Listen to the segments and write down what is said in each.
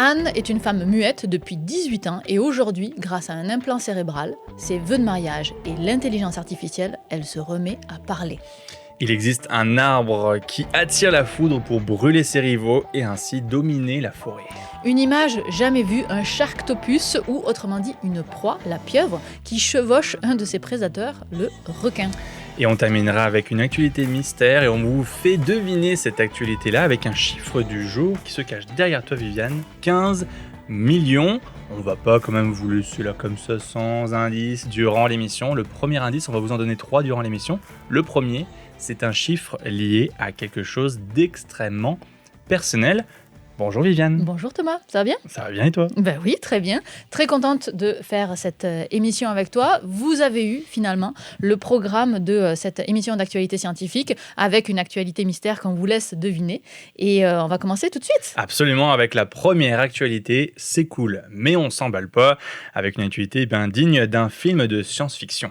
Anne est une femme muette depuis 18 ans et aujourd'hui, grâce à un implant cérébral, ses vœux de mariage et l'intelligence artificielle, elle se remet à parler. Il existe un arbre qui attire la foudre pour brûler ses rivaux et ainsi dominer la forêt. Une image jamais vue, un sharktopus ou autrement dit une proie, la pieuvre, qui chevauche un de ses prédateurs, le requin. Et on terminera avec une actualité mystère et on vous fait deviner cette actualité-là avec un chiffre du jour qui se cache derrière toi, Viviane, 15 millions. On va pas quand même vous laisser là comme ça sans indice durant l'émission. Le premier indice, on va vous en donner 3 durant l'émission. Le premier, c'est un chiffre lié à quelque chose d'extrêmement personnel. Bonjour Viviane. Bonjour Thomas, ça va bien ? Ça va bien et toi ? Ben oui, très bien. Très contente de faire cette émission avec toi. Vous avez eu finalement le programme de cette émission d'actualité scientifique avec une actualité mystère qu'on vous laisse deviner. Et on va commencer tout de suite. Absolument, avec la première actualité, c'est cool, mais on s'emballe pas, avec une actualité bien digne d'un film de science-fiction.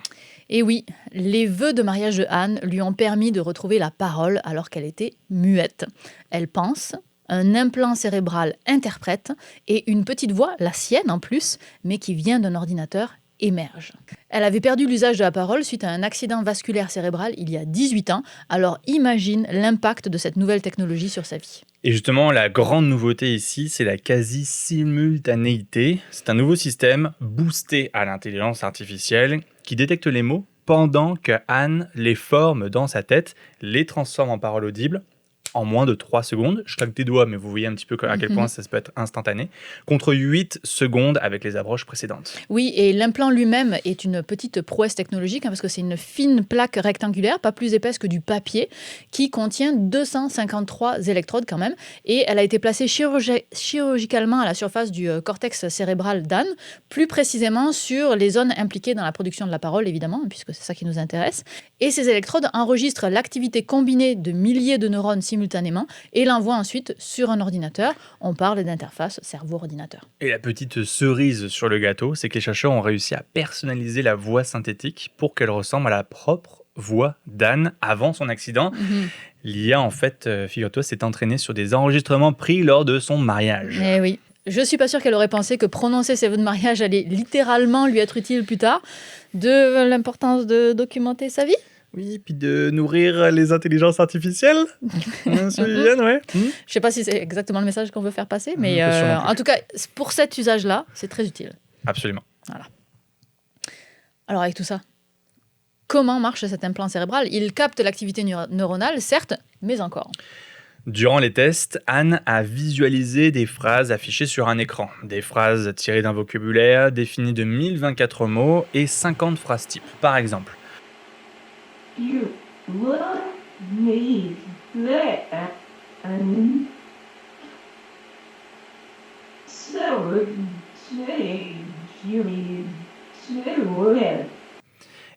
Et oui, les vœux de mariage de Anne lui ont permis de retrouver la parole alors qu'elle était muette. Elle pense, un implant cérébral interprète et une petite voix, la sienne en plus, mais qui vient d'un ordinateur, émerge. Elle avait perdu l'usage de la parole suite à un accident vasculaire cérébral il y a 18 ans, alors imagine l'impact de cette nouvelle technologie sur sa vie. Et justement, la grande nouveauté ici, c'est la quasi-simultanéité. C'est un nouveau système boosté à l'intelligence artificielle qui détecte les mots pendant que Anne les forme dans sa tête, les transforme en paroles audibles en moins de 3 secondes. Je claque des doigts, mais vous voyez un petit peu à quel point ça peut être instantané, contre 8 secondes avec les approches précédentes. Oui, et l'implant lui-même est une petite prouesse technologique, parce que c'est une fine plaque rectangulaire, pas plus épaisse que du papier, qui contient 253 électrodes quand même, et elle a été placée chirurgicalement à la surface du cortex cérébral d'Anne, plus précisément sur les zones impliquées dans la production de la parole, évidemment, puisque c'est ça qui nous intéresse. Et ces électrodes enregistrent l'activité combinée de milliers de neurones simultanément et l'envoie ensuite sur un ordinateur. On parle d'interface cerveau-ordinateur. Et la petite cerise sur le gâteau, c'est que les chercheurs ont réussi à personnaliser la voix synthétique pour qu'elle ressemble à la propre voix d'Anne avant son accident. L'IA, en fait, figure-toi, s'est entraînée sur des enregistrements pris lors de son mariage. Eh oui. Je suis pas sûre qu'elle aurait pensé que prononcer ses vœux de mariage allait littéralement lui être utile plus tard. De l'importance de documenter sa vie. Oui, puis de nourrir les intelligences artificielles. Viviane, ouais. Je sais pas si c'est exactement le message qu'on veut faire passer, mais en tout cas, pour cet usage-là, c'est très utile. Absolument. Voilà. Alors avec tout ça, comment marche cet implant cérébral ? Il capte l'activité neuronale, certes, mais encore. Durant les tests, Anne a visualisé des phrases affichées sur un écran. Des phrases tirées d'un vocabulaire défini de 1024 mots et 50 phrases types. Par exemple, You love me there and so you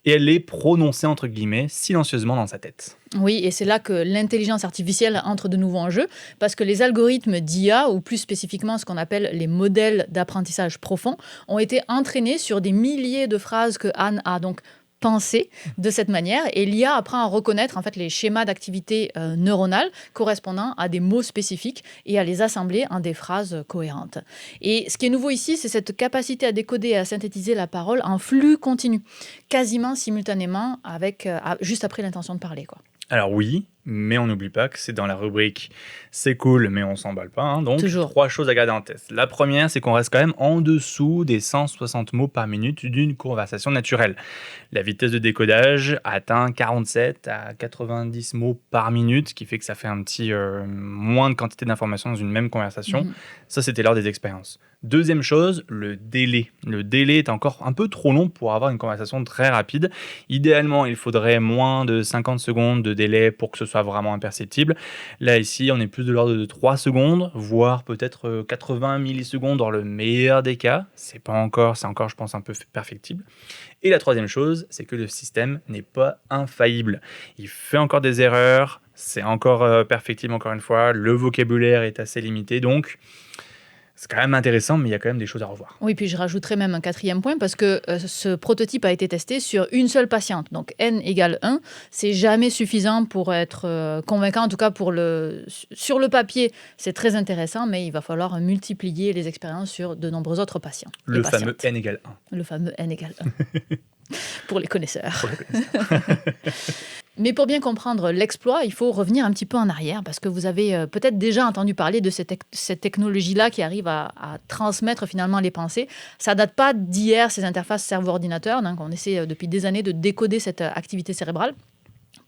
et elle les prononçait entre guillemets silencieusement dans sa tête. Oui, et c'est là que l'intelligence artificielle entre de nouveau en jeu, parce que les algorithmes d'IA, ou plus spécifiquement ce qu'on appelle les modèles d'apprentissage profond, ont été entraînés sur des milliers de phrases que Anne a donc penser de cette manière, et l'IA apprend à reconnaître en fait les schémas d'activité neuronale correspondant à des mots spécifiques et à les assembler en des phrases cohérentes. Et ce qui est nouveau ici, c'est cette capacité à décoder et à synthétiser la parole en flux continu, quasiment simultanément avec juste après l'intention de parler, quoi. Alors oui, mais on n'oublie pas que c'est dans la rubrique « c'est cool, mais on s'emballe pas ». Donc, Toujours. 3 choses à garder en tête. La première, c'est qu'on reste quand même en dessous des 160 mots par minute d'une conversation naturelle. La vitesse de décodage atteint 47 à 90 mots par minute, ce qui fait que ça fait un petit moins de quantité d'informations dans une même conversation. Ça, c'était lors des expériences. Deuxième chose, le délai. Le délai est encore un peu trop long pour avoir une conversation très rapide. Idéalement, il faudrait moins de 50 secondes de délai pour que ce soit vraiment imperceptible. Là, ici, on est plus de l'ordre de 3 secondes, voire peut-être 80 millisecondes dans le meilleur des cas. C'est encore, je pense, un peu perfectible. Et la troisième chose, c'est que le système n'est pas infaillible. Il fait encore des erreurs, c'est encore perfectible encore une fois, le vocabulaire est assez limité, donc C'est quand même intéressant, mais il y a quand même des choses à revoir. Oui, puis je rajouterais même un quatrième point parce que ce prototype a été testé sur une seule patiente. Donc n égale 1, c'est jamais suffisant pour être convaincant. En tout cas, sur le papier, c'est très intéressant, mais il va falloir multiplier les expériences sur de nombreux autres patients. et Le patientes. fameux n égale 1. Le fameux n égale 1. Pour les connaisseurs. Pour les connaisseurs. Mais pour bien comprendre l'exploit, il faut revenir un petit peu en arrière parce que vous avez peut-être déjà entendu parler de cette technologie-là qui arrive à transmettre finalement les pensées. Ça date pas d'hier, ces interfaces cerveau-ordinateur. Donc on essaie depuis des années de décoder cette activité cérébrale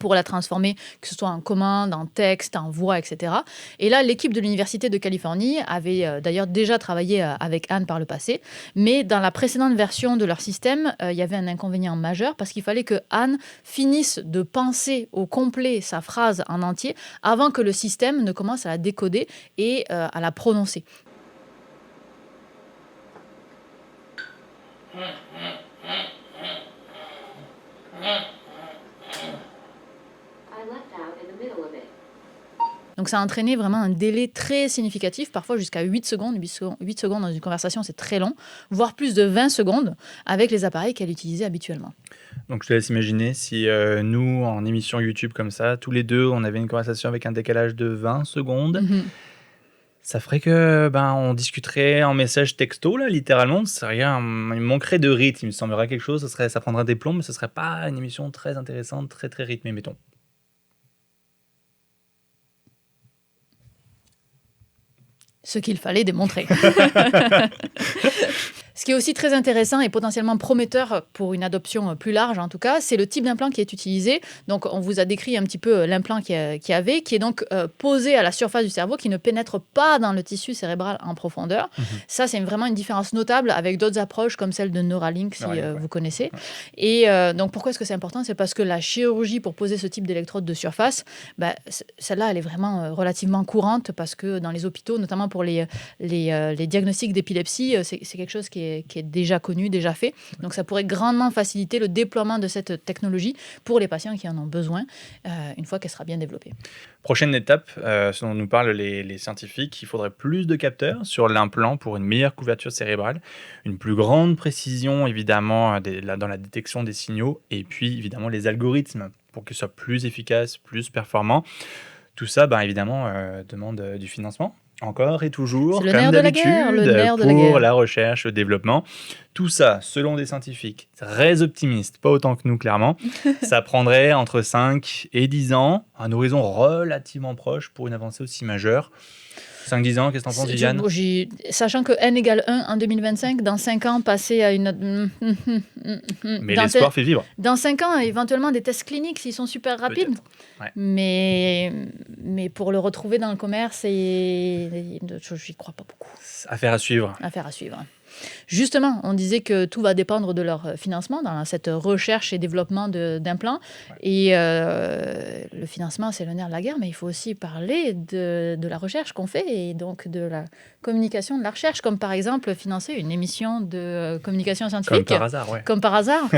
pour la transformer, que ce soit en commande, en texte, en voix, etc. Et là, l'équipe de l'Université de Californie avait d'ailleurs déjà travaillé avec Anne par le passé, mais dans la précédente version de leur système, il y avait un inconvénient majeur parce qu'il fallait que Anne finisse de penser au complet sa phrase en entier avant que le système ne commence à la décoder et à la prononcer. Donc ça a entraîné vraiment un délai très significatif, parfois jusqu'à 8 secondes. 8 secondes dans une conversation, c'est très long, voire plus de 20 secondes avec les appareils qu'elle utilisait habituellement. Donc je te laisse imaginer si nous, en émission YouTube comme ça, tous les deux, on avait une conversation avec un décalage de 20 secondes. Ça ferait que on discuterait en message texto, là, littéralement. Il manquerait de rythme, il me semblerait quelque chose. Ça prendrait des plombs, mais ce serait pas une émission très intéressante, très très rythmée, mettons. Ce qu'il fallait démontrer. Ce qui est aussi très intéressant et potentiellement prometteur pour une adoption plus large, en tout cas, c'est le type d'implant qui est utilisé. Donc, on vous a décrit un petit peu l'implant qu'il y avait, qui est donc posé à la surface du cerveau, qui ne pénètre pas dans le tissu cérébral en profondeur. Ça, c'est vraiment une différence notable avec d'autres approches comme celle de Neuralink, si vous connaissez. Et donc, pourquoi est-ce que c'est important ? C'est parce que la chirurgie pour poser ce type d'électrode de surface, celle-là, elle est vraiment relativement courante parce que dans les hôpitaux, notamment pour les diagnostics d'épilepsie, c'est quelque chose qui est déjà connu, déjà fait. Donc, ça pourrait grandement faciliter le déploiement de cette technologie pour les patients qui en ont besoin une fois qu'elle sera bien développée. Prochaine étape, ce dont nous parlent les scientifiques, il faudrait plus de capteurs sur l'implant pour une meilleure couverture cérébrale, une plus grande précision évidemment dans la détection des signaux et puis évidemment les algorithmes pour qu'ils soient plus efficaces, plus performants. Tout ça, évidemment, demande du financement. Encore et toujours, c'est le comme nerf de la d'habitude, guerre, le nerf de la pour guerre. la recherche, le développement. Tout ça, selon des scientifiques très optimistes, pas autant que nous clairement, ça prendrait entre 5 et 10 ans, un horizon relativement proche pour une avancée aussi majeure. 5-10 ans, qu'est-ce que t'en penses, Viviane ? Sachant que n égale 1 en 2025, dans 5 ans, passer à une... Mais l'espoir fait vivre. Dans 5 ans, éventuellement, des tests cliniques, s'ils sont super rapides. Ouais. Mais pour le retrouver dans le commerce, je n'y crois pas beaucoup. Affaire à suivre. Affaire à suivre. Justement, on disait que tout va dépendre de leur financement dans cette recherche et développement d'implants. Ouais. Et le financement, c'est le nerf de la guerre, mais il faut aussi parler de la recherche qu'on fait et donc de la communication de la recherche, comme par exemple financer une émission de communication scientifique. Comme par hasard, ouais. Comme par hasard.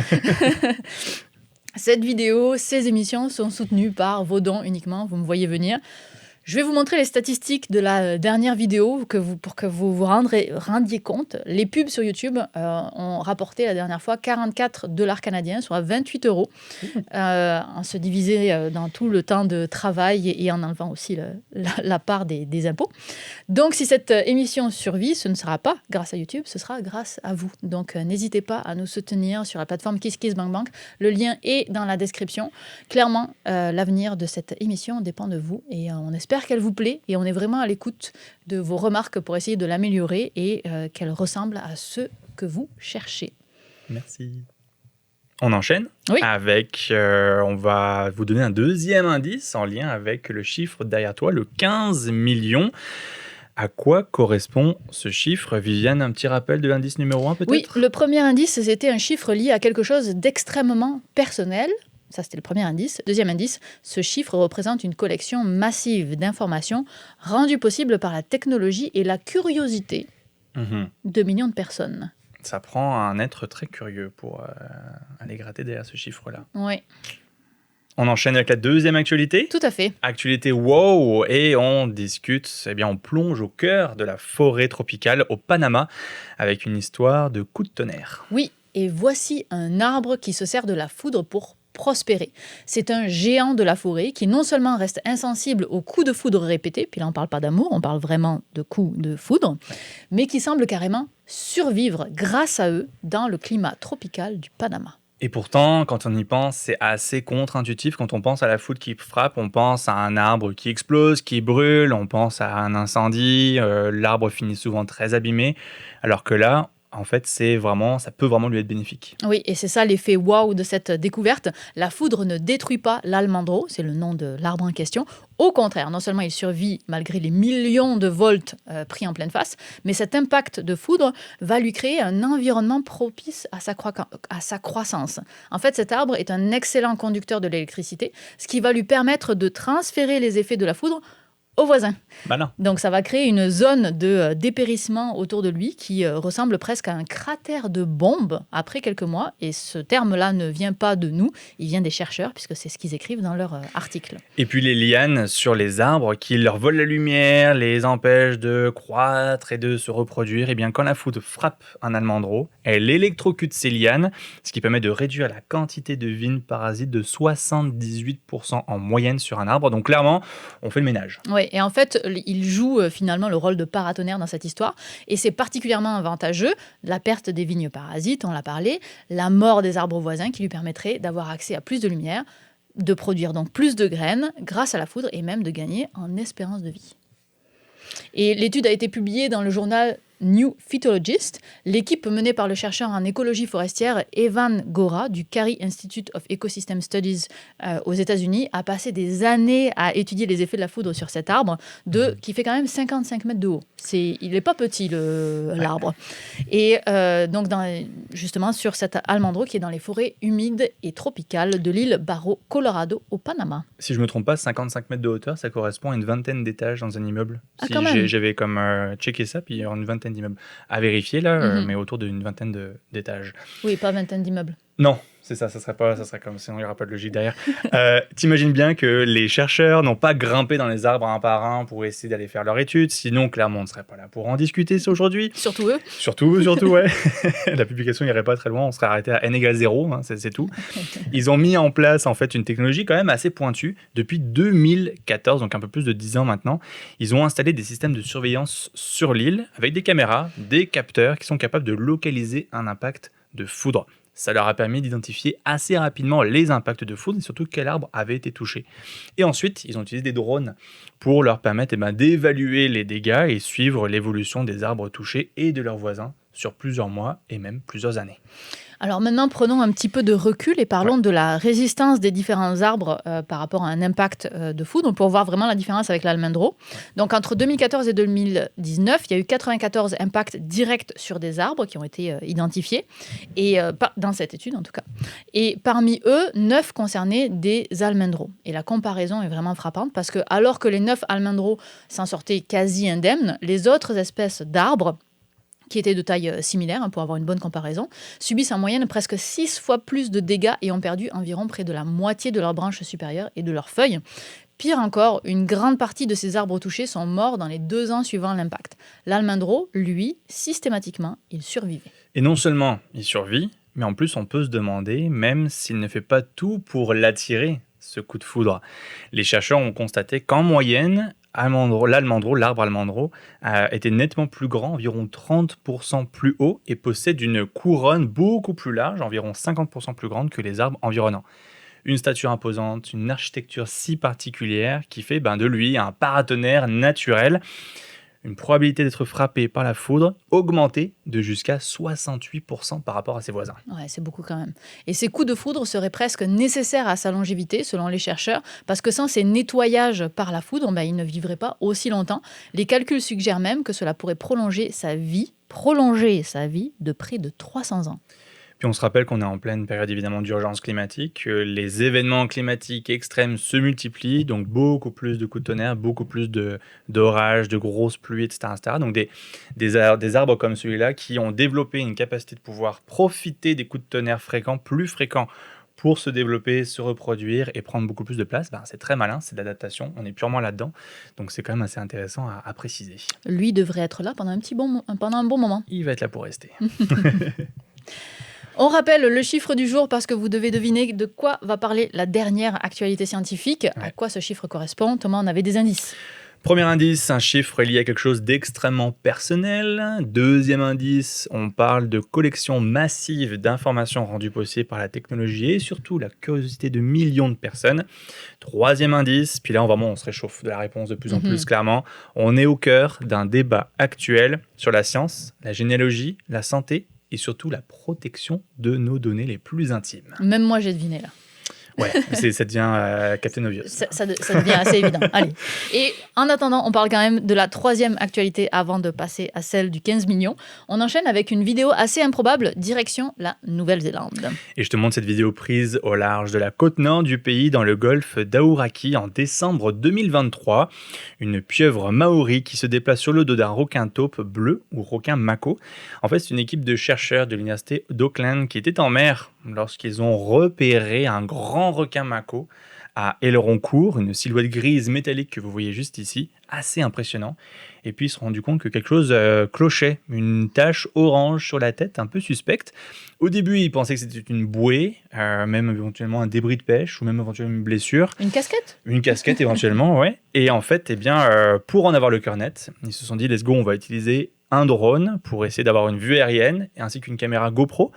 Cette vidéo, ces émissions sont soutenues par vos dons uniquement, vous me voyez venir. Je vais vous montrer les statistiques de la dernière vidéo pour que vous vous rendiez compte. Les pubs sur YouTube ont rapporté la dernière fois 44 $ canadiens, soit 28 €, en se divisant dans tout le temps de travail et en enlevant aussi la part des impôts. Donc, si cette émission survit, ce ne sera pas grâce à YouTube, ce sera grâce à vous. Donc, n'hésitez pas à nous soutenir sur la plateforme KissKissBankBank. Le lien est dans la description. Clairement, l'avenir de cette émission dépend de vous et on espère qu'elle vous plaît et on est vraiment à l'écoute de vos remarques pour essayer de l'améliorer et qu'elle ressemble à ce que vous cherchez. Merci. On enchaîne avec, on va vous donner un deuxième indice en lien avec le chiffre derrière toi, le 15 millions. À quoi correspond ce chiffre ? Viviane, un petit rappel de l'indice numéro 1 peut-être ? Oui, le premier indice, c'était un chiffre lié à quelque chose d'extrêmement personnel. Ça, c'était le premier indice. Deuxième indice, ce chiffre représente une collection massive d'informations rendues possibles par la technologie et la curiosité de millions de personnes. Ça prend un être très curieux pour aller gratter derrière ce chiffre-là. Oui. On enchaîne avec la deuxième actualité. Tout à fait. Actualité wow, et on discute, on plonge au cœur de la forêt tropicale au Panama avec une histoire de coup de tonnerre. Oui, et voici un arbre qui se sert de la foudre pour prospérer. C'est un géant de la forêt qui non seulement reste insensible aux coups de foudre répétés, puis là on ne parle pas d'amour, on parle vraiment de coups de foudre, mais qui semble carrément survivre grâce à eux dans le climat tropical du Panama. Et pourtant, quand on y pense, c'est assez contre-intuitif. Quand on pense à la foudre qui frappe, on pense à un arbre qui explose, qui brûle, on pense à un incendie, l'arbre finit souvent très abîmé, alors que là, en fait, ça peut vraiment lui être bénéfique. Oui, et c'est ça l'effet wow de cette découverte. La foudre ne détruit pas l'almendro, c'est le nom de l'arbre en question. Au contraire, non seulement il survit malgré les millions de volts pris en pleine face, mais cet impact de foudre va lui créer un environnement propice à sa croissance. En fait, cet arbre est un excellent conducteur de l'électricité, ce qui va lui permettre de transférer les effets de la foudre aux voisins. Malin. Donc ça va créer une zone de dépérissement autour de lui qui ressemble presque à un cratère de bombe après quelques mois. Et ce terme-là ne vient pas de nous, il vient des chercheurs puisque c'est ce qu'ils écrivent dans leur article. Et puis les lianes sur les arbres qui leur volent la lumière, les empêchent de croître et de se reproduire. Et bien quand la foudre frappe un almendro, elle électrocute ces lianes, ce qui permet de réduire la quantité de vignes parasites de 78% en moyenne sur un arbre. Donc clairement, on fait le ménage. Oui, et en fait, il joue finalement le rôle de paratonnerre dans cette histoire. Et c'est particulièrement avantageux, la perte des vignes parasites, on l'a parlé, la mort des arbres voisins qui lui permettrait d'avoir accès à plus de lumière, de produire donc plus de graines grâce à la foudre et même de gagner en espérance de vie. Et l'étude a été publiée dans le journal New Phytologist. L'équipe menée par le chercheur en écologie forestière Evan Gora du Cary Institute of Ecosystem Studies aux États-Unis a passé des années à étudier les effets de la foudre sur cet arbre qui fait quand même 55 mètres de haut. Il n'est pas petit l'arbre. Et donc justement sur cet almendro qui est dans les forêts humides et tropicales de l'île Barro, Colorado, au Panama. Si je ne me trompe pas, 55 mètres de hauteur, ça correspond à une vingtaine d'étages dans un immeuble. Ah, quand même. J'avais comme checké ça, puis il y aura une vingtaine d'immeubles à vérifier là, mais autour d'une vingtaine d'étages. Oui, pas vingtaine d'immeubles. Non, c'est ça serait comme sinon il n'y aura pas de logique derrière. T'imagines bien que les chercheurs n'ont pas grimpé dans les arbres un par un pour essayer d'aller faire leur étude, sinon clairement on ne serait pas là pour en discuter aujourd'hui. Surtout eux. Surtout, ouais. La publication n'irait pas très loin, on serait arrêté à n égale 0, hein, c'est tout. Ils ont mis en place en fait une technologie quand même assez pointue depuis 2014, donc un peu plus de 10 ans maintenant. Ils ont installé des systèmes de surveillance sur l'île avec des caméras, des capteurs qui sont capables de localiser un impact de foudre. Ça leur a permis d'identifier assez rapidement les impacts de foudre et surtout quel arbre avait été touché. Et ensuite, ils ont utilisé des drones pour leur permettre d'évaluer les dégâts et suivre l'évolution des arbres touchés et de leurs voisins sur plusieurs mois et même plusieurs années. Alors maintenant, prenons un petit peu de recul et parlons de la résistance des différents arbres par rapport à un impact de foudre pour voir vraiment la différence avec l'almendro. Donc entre 2014 et 2019, il y a eu 94 impacts directs sur des arbres qui ont été identifiés, et, dans cette étude en tout cas. Et parmi eux, 9 concernaient des almendros. Et la comparaison est vraiment frappante parce que alors que les 9 almendros s'en sortaient quasi indemnes, les autres espèces d'arbres qui étaient de taille similaire, pour avoir une bonne comparaison, subissent en moyenne presque 6 fois plus de dégâts et ont perdu environ près de la moitié de leurs branches supérieures et de leurs feuilles. Pire encore, une grande partie de ces arbres touchés sont morts dans les 2 ans suivant l'impact. L'almendro, lui, systématiquement, il survivait. Et non seulement il survit, mais en plus on peut se demander, même s'il ne fait pas tout pour l'attirer, ce coup de foudre. Les chercheurs ont constaté qu'en moyenne, l'arbre almendro était nettement plus grand, environ 30% plus haut, et possède une couronne beaucoup plus large, environ 50% plus grande que les arbres environnants. Une stature imposante, une architecture si particulière qui fait de lui un paratonnerre naturel. Une probabilité d'être frappé par la foudre augmentée de jusqu'à 68% par rapport à ses voisins. Ouais, c'est beaucoup quand même. Et ces coups de foudre seraient presque nécessaires à sa longévité, selon les chercheurs, parce que sans ces nettoyages par la foudre, il ne vivrait pas aussi longtemps. Les calculs suggèrent même que cela pourrait prolonger sa vie de près de 300 ans. Puis on se rappelle qu'on est en pleine période évidemment d'urgence climatique, que les événements climatiques extrêmes se multiplient, donc beaucoup plus de coups de tonnerre, beaucoup plus d'orages, de grosses pluies, etc. Donc des arbres comme celui-là qui ont développé une capacité de pouvoir profiter des coups de tonnerre plus fréquents pour se développer, se reproduire et prendre beaucoup plus de place. C'est très malin, c'est de l'adaptation, on est purement là-dedans. Donc c'est quand même assez intéressant à préciser. Lui devrait être là pendant un bon moment. Il va être là pour rester. On rappelle le chiffre du jour parce que vous devez deviner de quoi va parler la dernière actualité scientifique. À quoi ce chiffre correspond? Thomas, on avait des indices. Premier indice, un chiffre lié à quelque chose d'extrêmement personnel. Deuxième indice, on parle de collection massive d'informations rendues possibles par la technologie et surtout la curiosité de millions de personnes. Troisième indice, puis là on se réchauffe de la réponse de plus en plus clairement. On est au cœur d'un débat actuel sur la science, la généalogie, la santé et surtout la protection de nos données les plus intimes. Même moi j'ai deviné là. Ouais, ça devient Captain Obvious. Ça devient assez évident. Allez. Et en attendant, on parle quand même de la troisième actualité avant de passer à celle du 15 millions. On enchaîne avec une vidéo assez improbable, direction la Nouvelle-Zélande. Et je te montre cette vidéo prise au large de la côte nord du pays, dans le golfe d'Aouraki, en décembre 2023. Une pieuvre maori qui se déplace sur le dos d'un requin taupe bleu ou requin mako. En fait, c'est une équipe de chercheurs de l'université d'Auckland qui était en mer lorsqu'ils ont repéré un grand requin mako à aileron court, une silhouette grise métallique que vous voyez juste ici, assez impressionnant. Et puis ils se sont rendus compte que quelque chose clochait, une tache orange sur la tête, un peu suspecte. Au début, ils pensaient que c'était une bouée, même éventuellement un débris de pêche, ou même éventuellement une blessure. Une casquette ? Une casquette éventuellement, ouais. Et en fait, pour en avoir le cœur net, ils se sont dit, let's go, on va utiliser un drone pour essayer d'avoir une vue aérienne, ainsi qu'une caméra GoPro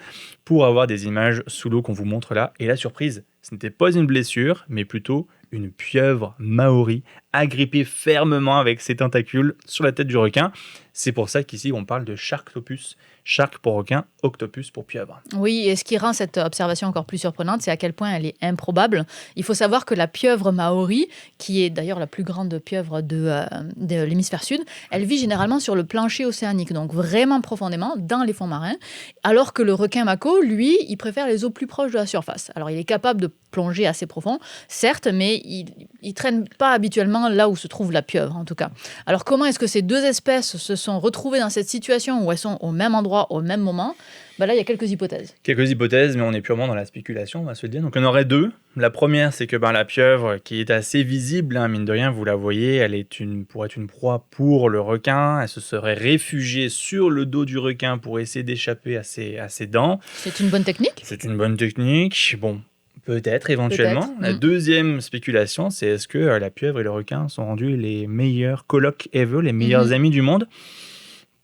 pour avoir des images sous l'eau qu'on vous montre là. Et la surprise, ce n'était pas une blessure, mais plutôt une pieuvre maori agrippée fermement avec ses tentacules sur la tête du requin. C'est pour ça qu'ici, on parle de Sharktopus. Shark pour requin, octopus pour pieuvre. Oui, et ce qui rend cette observation encore plus surprenante, c'est à quel point elle est improbable. Il faut savoir que la pieuvre maori, qui est d'ailleurs la plus grande pieuvre de l'hémisphère sud, elle vit généralement sur le plancher océanique, donc vraiment profondément dans les fonds marins, alors que le requin mako, lui, il préfère les eaux plus proches de la surface. Alors, il est capable de plonger assez profond, certes, mais il ne traîne pas habituellement là où se trouve la pieuvre, en tout cas. Alors, comment est-ce que ces deux espèces se sont retrouvées dans cette situation où elles sont au même endroit, au même moment? Là, il y a quelques hypothèses. Quelques hypothèses, mais on est purement dans la spéculation, on va se le dire. Donc, on aurait deux. La première, c'est que la pieuvre, qui est assez visible, mine de rien, vous la voyez, elle pourrait être une proie pour le requin. Elle se serait réfugiée sur le dos du requin pour essayer d'échapper à ses dents. C'est une bonne technique. C'est une bonne technique. Bon, peut-être, éventuellement. Peut-être. La deuxième spéculation, c'est est-ce que la pieuvre et le requin sont rendus les meilleurs colocs ever, les meilleurs amis du monde?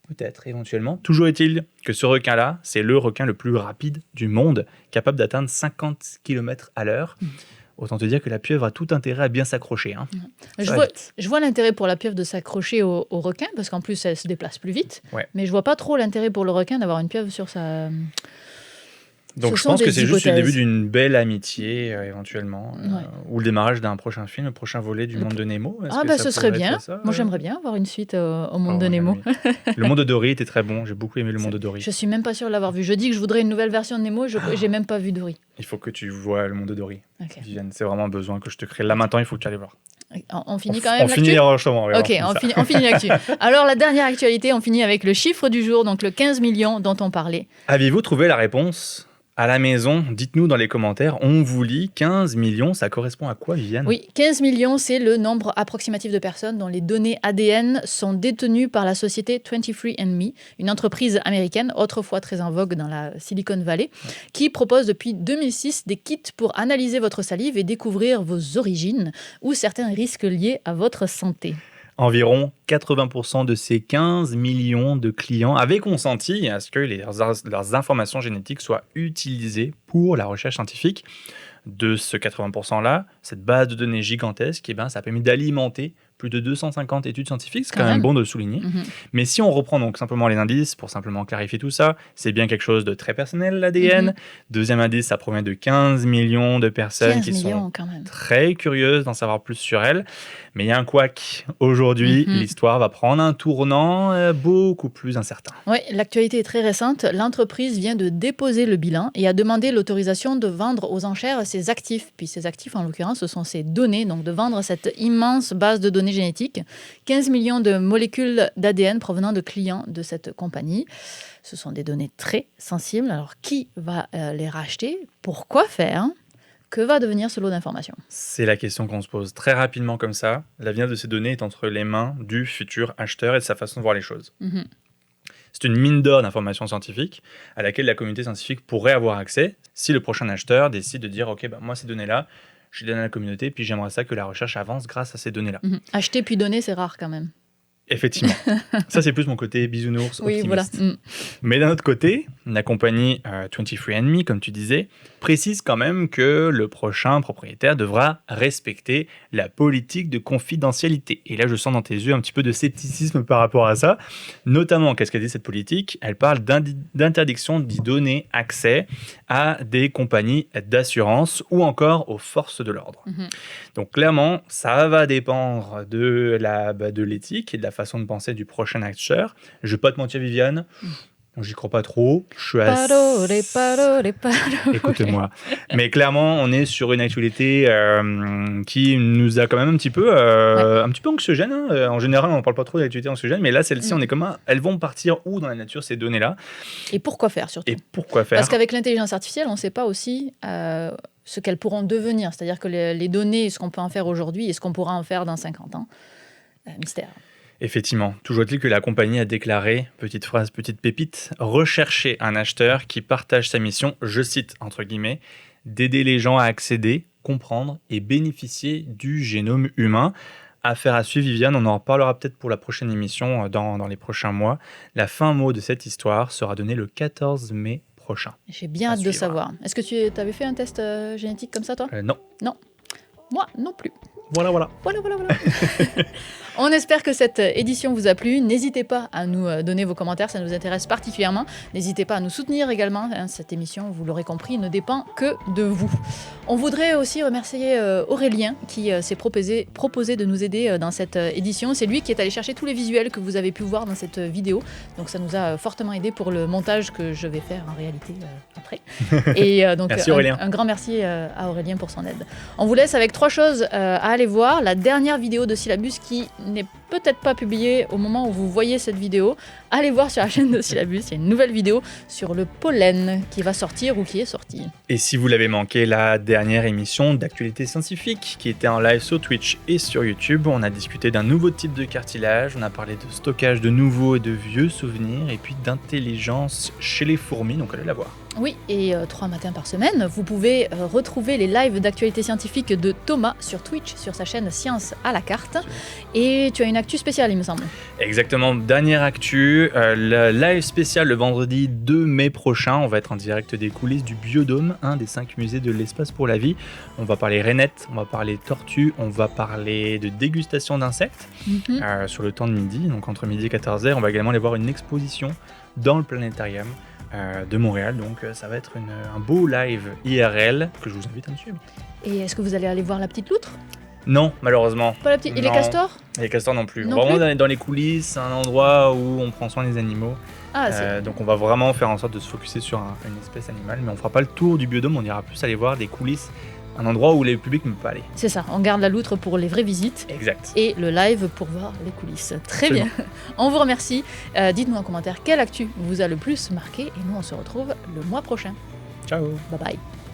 Peut-être, éventuellement. Toujours est-il que ce requin-là, c'est le requin le plus rapide du monde, capable d'atteindre 50 km à l'heure. Autant te dire que la pieuvre a tout intérêt à bien s'accrocher. Je vois l'intérêt pour la pieuvre de s'accrocher au requin, parce qu'en plus, elle se déplace plus vite. Ouais. Mais je vois pas trop l'intérêt pour le requin d'avoir une pieuvre sur sa... Donc je pense que c'est juste le début d'une belle amitié, éventuellement, ou le démarrage d'un prochain film, le prochain volet du Monde de Nemo. Ce serait bien. Moi, j'aimerais bien avoir une suite au Monde de Nemo. Le Monde de Dory était très bon. J'ai beaucoup aimé le Monde de Dory. Je suis même pas sûre de l'avoir vu. Je dis que je voudrais une nouvelle version de Nemo. J'ai même pas vu Dory. Il faut que tu vois le Monde de Dory. Okay. Viviane, c'est vraiment besoin que je te crée. Là maintenant, il faut que tu ailles voir. On finit quand même l'actu. On finit justement. Ok, on finit l'actu. Alors la dernière actualité, on finit avec le chiffre du jour, donc le 15 millions dont on parlait. Avez-vous trouvé la réponse? À la maison, dites-nous dans les commentaires, on vous lit 15 millions, ça correspond à quoi, Viviane? Oui, 15 millions, c'est le nombre approximatif de personnes dont les données ADN sont détenues par la société 23andMe, une entreprise américaine, autrefois très en vogue dans la Silicon Valley, qui propose depuis 2006 des kits pour analyser votre salive et découvrir vos origines ou certains risques liés à votre santé. Environ 80% de ces 15 millions de clients avaient consenti à ce que leurs informations génétiques soient utilisées pour la recherche scientifique. De ce 80%-là, cette base de données gigantesque, ça a permis d'alimenter plus de 250 études scientifiques, c'est quand même bon de le souligner. Mais si on reprend donc simplement les indices, pour simplement clarifier tout ça, c'est bien quelque chose de très personnel, l'ADN. Deuxième indice, ça provient de 15 millions de personnes qui sont très curieuses d'en savoir plus sur elles. Mais il y a un couac. Aujourd'hui, l'histoire va prendre un tournant beaucoup plus incertain. Oui, l'actualité est très récente. L'entreprise vient de déposer le bilan et a demandé l'autorisation de vendre aux enchères ses actifs. Puis ces actifs, en l'occurrence, ce sont ses données. Donc de vendre cette immense base de données génétiques. 15 millions de molécules d'ADN provenant de clients de cette compagnie. Ce sont des données très sensibles. Alors qui va les racheter? Pourquoi faire? Que va devenir ce lot d'informations? C'est la question qu'on se pose très rapidement comme ça. L'avenir de ces données est entre les mains du futur acheteur et de sa façon de voir les choses. Mhm. C'est une mine d'or d'informations scientifiques à laquelle la communauté scientifique pourrait avoir accès si le prochain acheteur décide de dire « Ok, moi ces données-là, je les donne à la communauté, puis j'aimerais ça que la recherche avance grâce à ces données-là. » Acheter puis donner, c'est rare quand même. Effectivement. Ça, c'est plus mon côté bisounours Oui, optimiste. voilà. Mais d'un autre côté, la compagnie 23andMe, comme tu disais, précise quand même que le prochain propriétaire devra respecter la politique de confidentialité. Et là, je sens dans tes yeux un petit peu de scepticisme par rapport à ça. Notamment, qu'est-ce qu'elle dit cette politique? Elle parle d'interdiction d'y donner accès à des compagnies d'assurance ou encore aux forces de l'ordre. Donc clairement, ça va dépendre de l'éthique et de la façon de penser du prochain acheteur. Je vais pas te mentir, Viviane, j'y crois pas trop. Je suis Parole. Écoute-moi. Mais clairement, on est sur une actualité qui nous a quand même un petit peu anxiogène. Hein. En général, on ne parle pas trop d'actualité anxiogène, mais là, celle-ci, on est comme elles vont partir où dans la nature, ces données-là? Et pourquoi faire surtout? Et pourquoi faire? Parce qu'avec l'intelligence artificielle, on ne sait pas aussi ce qu'elles pourront devenir. C'est-à-dire que les données, ce qu'on peut en faire aujourd'hui et ce qu'on pourra en faire dans 50 ans. Mystère. Effectivement. Toujours est-il que la compagnie a déclaré, petite phrase, petite pépite, rechercher un acheteur qui partage sa mission, je cite entre guillemets, d'aider les gens à accéder, comprendre et bénéficier du génome humain. Affaire à suivre, Viviane, on en reparlera peut-être pour la prochaine émission dans les prochains mois. La fin mot de cette histoire sera donnée le 14 mai prochain. J'ai bien hâte de savoir. Est-ce que tu avais fait un test génétique comme ça, toi? Non. Non. Moi, non plus. Voilà. On espère que cette édition vous a plu. N'hésitez pas à nous donner vos commentaires, ça nous intéresse particulièrement. N'hésitez pas à nous soutenir également. Cette émission, vous l'aurez compris, ne dépend que de vous. On voudrait aussi remercier Aurélien qui s'est proposé de nous aider dans cette édition. C'est lui qui est allé chercher tous les visuels que vous avez pu voir dans cette vidéo. Donc ça nous a fortement aidé pour le montage que je vais faire en réalité après. Et donc merci, Aurélien. Un grand merci à Aurélien pour son aide. On vous laisse avec 3 choses à aller voir. La dernière vidéo de Syllabus qui n'est peut-être pas publiée au moment où vous voyez cette vidéo. Allez voir sur la chaîne de Syllabus, il y a une nouvelle vidéo sur le pollen qui va sortir ou qui est sortie. Et si vous l'avez manqué, la dernière émission d'actualité scientifique qui était en live sur Twitch et sur YouTube, on a discuté d'un nouveau type de cartilage, on a parlé de stockage de nouveaux et de vieux souvenirs et puis d'intelligence chez les fourmis, donc allez la voir. Oui, et 3 matins par semaine, vous pouvez retrouver les lives d'actualité scientifique de Thomas sur Twitch, sur sa chaîne Science à la carte. Et tu as une actu spéciale, il me semble. Exactement, dernière actu, le live spécial le vendredi 2 mai prochain. On va être en direct des coulisses du Biodôme, un des 5 musées de l'espace pour la vie. On va parler rainettes, on va parler tortues, on va parler de dégustation d'insectes sur le temps de midi, donc entre midi et 14h. On va également aller voir une exposition dans le planétarium de Montréal, donc ça va être un beau live IRL que je vous invite à me suivre. Et est-ce que vous allez aller voir la petite loutre? Non, malheureusement. Pas la petite. Et les castors? Et les castors non plus. Non Vraiment plus dans les coulisses, un endroit où on prend soin des animaux. Donc on va vraiment faire en sorte de se focuser sur une espèce animale, mais on fera pas le tour du biodôme, on ira plus aller voir des coulisses, un endroit où les publics ne peuvent pas aller. C'est ça, on garde la loutre pour les vraies visites. Exact. Et le live pour voir les coulisses. Très bien. On vous remercie. Dites-nous en commentaire quelle actu vous a le plus marqué et nous on se retrouve le mois prochain. Ciao. Bye bye.